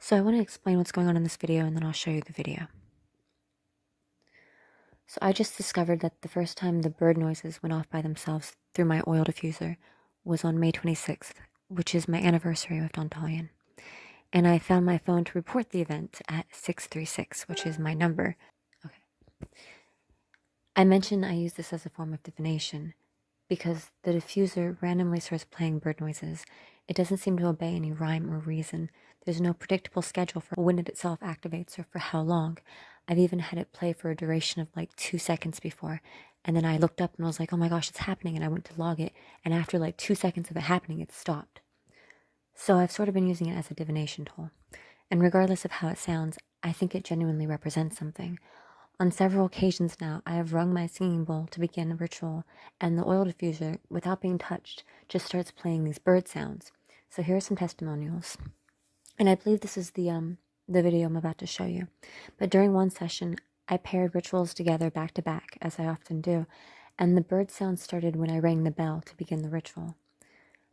So I want to explain what's going on in this video and then I'll show you the video. So I just discovered that the first time the bird noises went off by themselves through my oil diffuser was on May 26th, which is my anniversary with Dontalion. And I found my phone to report the event at 636, which is my number. Okay. I mentioned I use this as a form of divination because the diffuser randomly starts playing bird noises. It doesn't seem to obey any rhyme or reason. There's no predictable schedule for when it itself activates or for how long. I've even had it play for a duration of like 2 seconds before. And then I looked up and was like, oh my gosh, it's happening. And I went to log it. And after like 2 seconds of it happening, it stopped. So I've sort of been using it as a divination tool. And regardless of how it sounds, I think it genuinely represents something. On several occasions now, I have rung my singing bowl to begin a ritual, and the oil diffuser, without being touched, just starts playing these bird sounds. So here are some testimonials. And I believe this is the video I'm about to show you. But during one session, I paired rituals together back to back, as I often do, and the bird sounds started when I rang the bell to begin the ritual.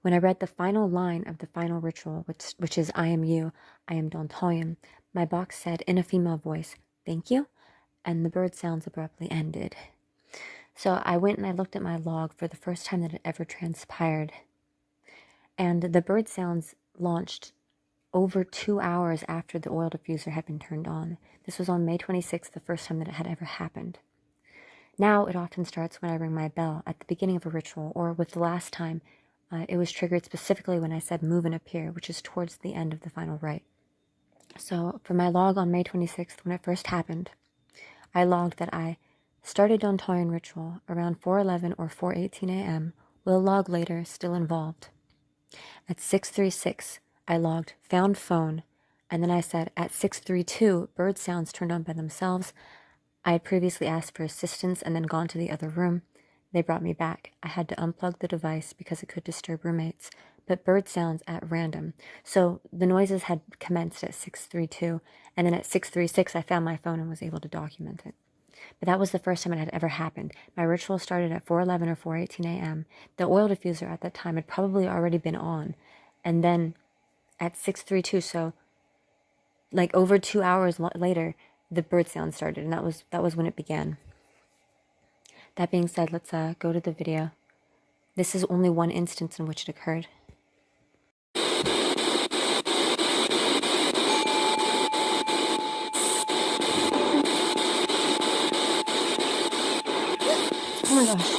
When I read the final line of the final ritual, which is I am you, I am Dontalion, my box said in a female voice, thank you, and the bird sounds abruptly ended. So I went and I looked at my log for the first time that it ever transpired. And the bird sounds launched over 2 hours after the oil diffuser had been turned on. This was on May 26th, the first time that it had ever happened. Now it often starts when I ring my bell at the beginning of a ritual, or with the last time, it was triggered specifically when I said move and appear, which is towards the end of the final rite. So for my log on May 26th, when it first happened, I logged that I started Dontalion ritual around 4:11 or 4:18 a.m. Will log later, still involved. At 6:36, I logged found phone, and then I said at 6:32, bird sounds turned on by themselves. I had previously asked for assistance and then gone to the other room. They brought me back. I had to unplug the device because it could disturb roommates, but bird sounds at random. So the noises had commenced at 6:32, and then at 6:36 I found my phone and was able to document it. But that was the first time it had ever happened. My ritual started at 4:11 or 4:18 a.m. The oil diffuser at that time had probably already been on, and then at 6:32, so like over 2 hours later, the bird sound started, and that was when it began. That being said, let's go to the video. This is only one instance in which it occurred. Oh my gosh.